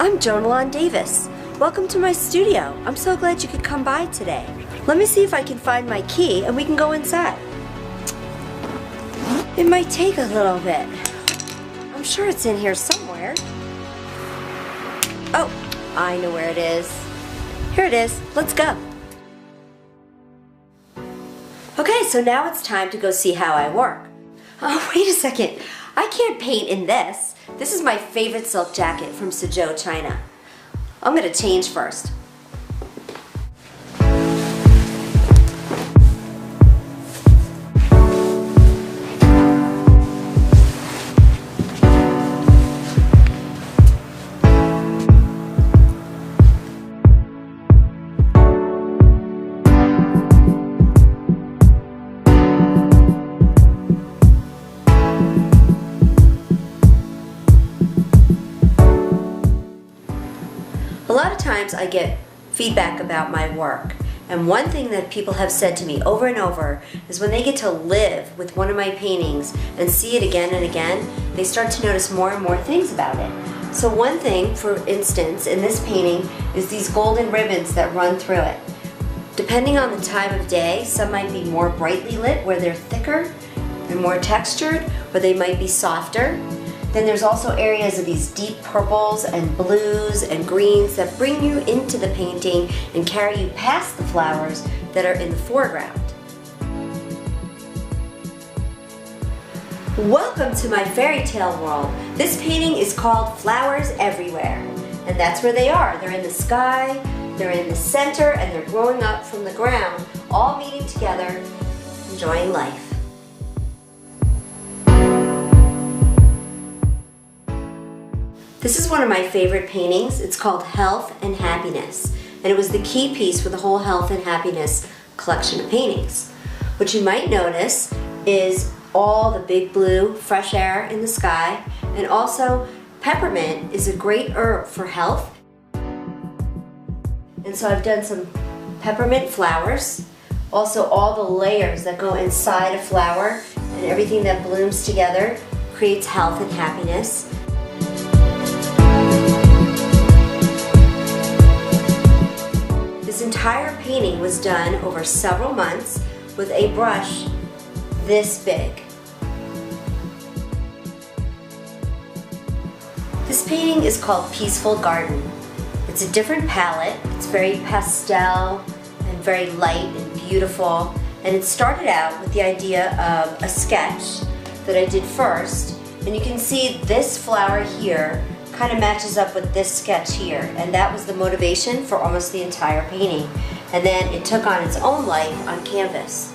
I'm Joan Davis. Welcome to my studio. I'm so glad you could come by today. Let me see if I can find my key and we can go inside. It might take a little bit. I'm sure it's in here somewhere. Oh, I know where it is. Here it is. Let's go. Okay, so now it's time to go see how I work. Oh, wait a second. I can't paint in this. This is my favorite silk jacket from Suzhou, China. I'm going to change first. A lot of times I get feedback about my work, and one thing that people have said to me over and over is when they get to live with one of my paintings and see it again and again, they start to notice more and more things about it. So one thing, for instance, in this painting is these golden ribbons that run through it. Depending on the time of day, some might be more brightly lit where they're thicker and more textured, or they might be softer. Then there's also areas of these deep purples and blues and greens that bring you into the painting and carry you past the flowers that are in the foreground. Welcome to my fairy tale world. This painting is called Flowers Everywhere, and that's where they are. They're in the sky, they're in the center, and they're growing up from the ground, all meeting together, enjoying life. This is one of my favorite paintings. It's called Health and Happiness, and it was the key piece for the whole Health and Happiness collection of paintings. What you might notice is all the big blue, fresh air in the sky, and also peppermint is a great herb for health. And so I've done some peppermint flowers, also all the layers that go inside a flower and everything that blooms together creates health and happiness. This entire painting was done over several months with a brush this big. This painting is called Peaceful Garden. It's a different palette. It's very pastel and very light and beautiful. And it started out with the idea of a sketch that I did first. And you can see this flower here kind of matches up with this sketch here, and that was the motivation for almost the entire painting. And then it took on its own life on canvas.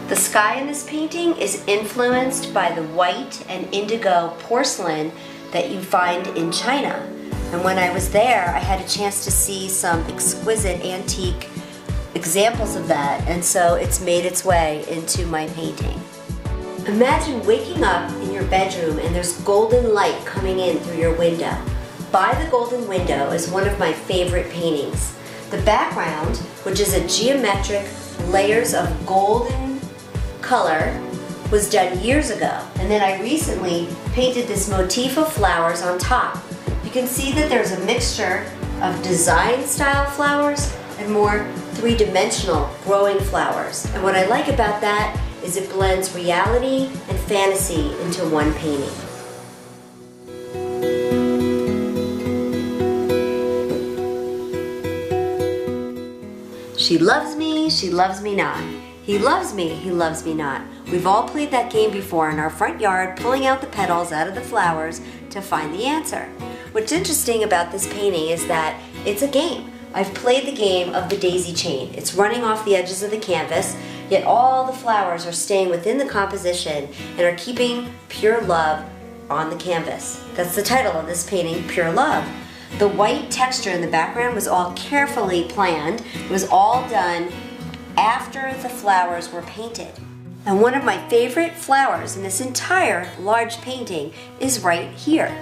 The sky in this painting is influenced by the white and indigo porcelain that you find in China. And when I was there, I had a chance to see some exquisite antique examples of that, and so it's made its way into my painting. Imagine waking up in your bedroom and there's golden light coming in through your window. By the Golden Window is one of my favorite paintings. The background, which is a geometric layers of golden color, was done years ago. And then I recently painted this motif of flowers on top. You can see that there's a mixture of design style flowers and more three-dimensional growing flowers. And what I like about that is it blends reality and fantasy into one painting. She loves me not. He loves me not. We've all played that game before in our front yard, pulling out the petals out of the flowers to find the answer. What's interesting about this painting is that it's a game. I've played the game of the daisy chain. It's running off the edges of the canvas, yet all the flowers are staying within the composition and are keeping pure love on the canvas. That's the title of this painting, Pure Love. The white texture in the background was all carefully planned. It was all done after the flowers were painted. And one of my favorite flowers in this entire large painting is right here.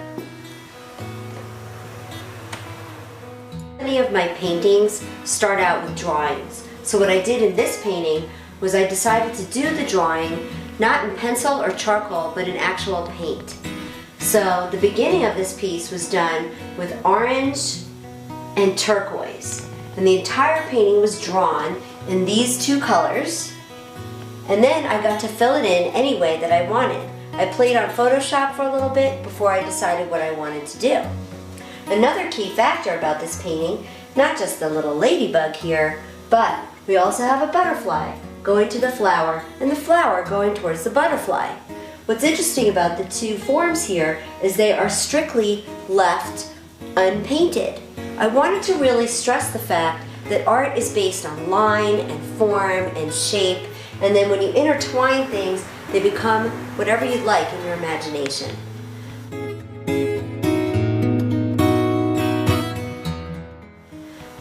Many of my paintings start out with drawings. So what I did in this painting was I decided to do the drawing not in pencil or charcoal, but in actual paint. So the beginning of this piece was done with orange and turquoise. And the entire painting was drawn in these two colors. And then I got to fill it in any way that I wanted. I played on Photoshop for a little bit before I decided what I wanted to do. Another key factor about this painting, not just the little ladybug here, but we also have a butterfly going to the flower and the flower going towards the butterfly. What's interesting about the two forms here is they are strictly left unpainted. I wanted to really stress the fact that art is based on line and form and shape, and then when you intertwine things, they become whatever you'd like in your imagination.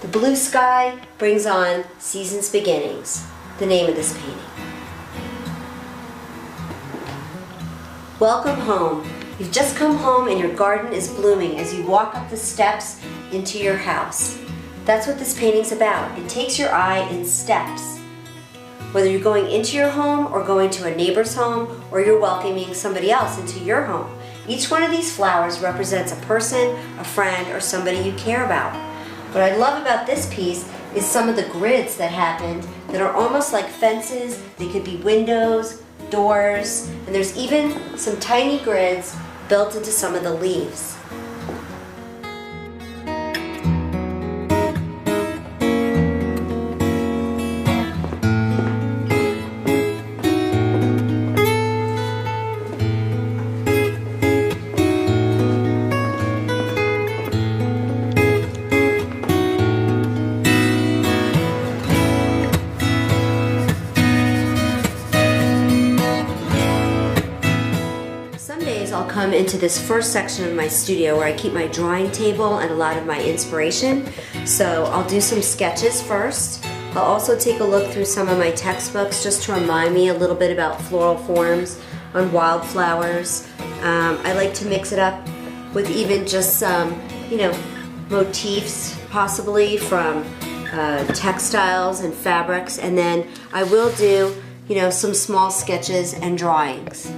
The blue sky brings on season's beginnings, the name of this painting. Welcome home. You've just come home and your garden is blooming as you walk up the steps into your house. That's what this painting's about. It takes your eye in steps. Whether you're going into your home or going to a neighbor's home or you're welcoming somebody else into your home, each one of these flowers represents a person, a friend, or somebody you care about. What I love about this piece is some of the grids that happened that are almost like fences. They could be windows, doors, and there's even some tiny grids built into some of the leaves. I'll come into this first section of my studio where I keep my drawing table and a lot of my inspiration. So I'll do some sketches first. I'll also take a look through some of my textbooks just to remind me a little bit about floral forms on wildflowers. I like to mix it up with even just some, motifs possibly from textiles and fabrics, and then I will do, some small sketches and drawings.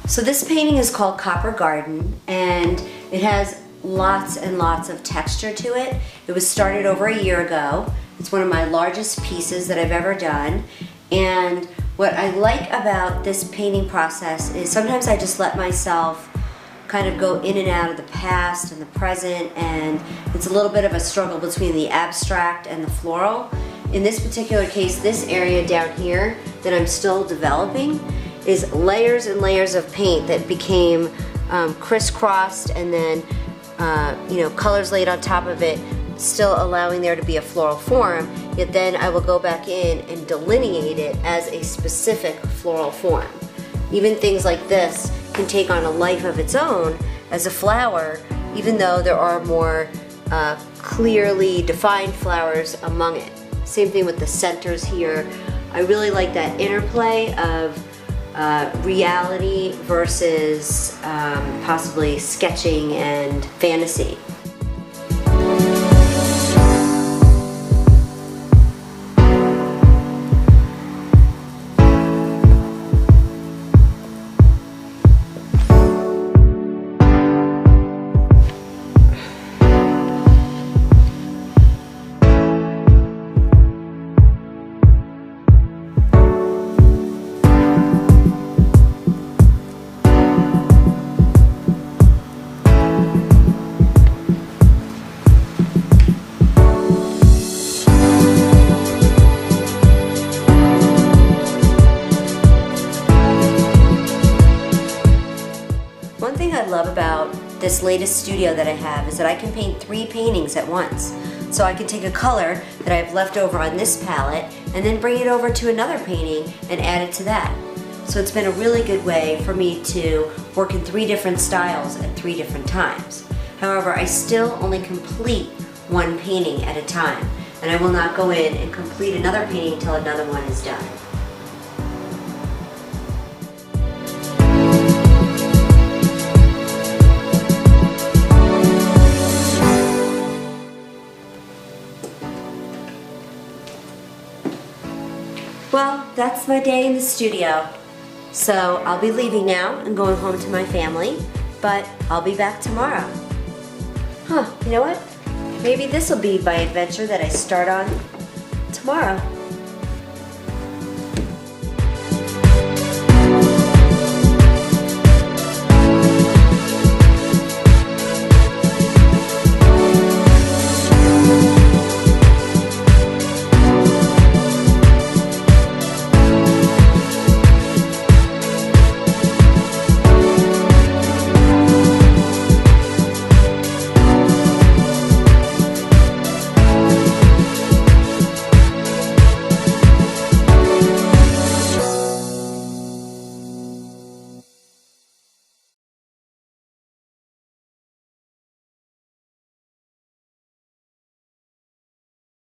So this painting is called Copper Garden, and it has lots and lots of texture to it. It was started over a year ago. It's one of my largest pieces that I've ever done. And what I like about this painting process is sometimes I just let myself kind of go in and out of the past and the present, and it's a little bit of a struggle between the abstract and the floral. In this particular case, this area down here that I'm still developing is layers and layers of paint that became crisscrossed, and then colors laid on top of it, still allowing there to be a floral form. Yet then I will go back in and delineate it as a specific floral form. Even things like this can take on a life of its own as a flower, even though there are more clearly defined flowers among it. Same thing with the centers here. I really like that interplay of reality versus possibly sketching and fantasy. One thing I love about this latest studio that I have is that I can paint 3 paintings at once. So I can take a color that I've left over on this palette and then bring it over to another painting and add it to that. So it's been a really good way for me to work in 3 different styles at 3 different times. However, I still only complete 1 painting at a time, and I will not go in and complete another painting until another one is done. Well, that's my day in the studio. So I'll be leaving now and going home to my family, but I'll be back tomorrow. You know what? Maybe this will be my adventure that I start on tomorrow.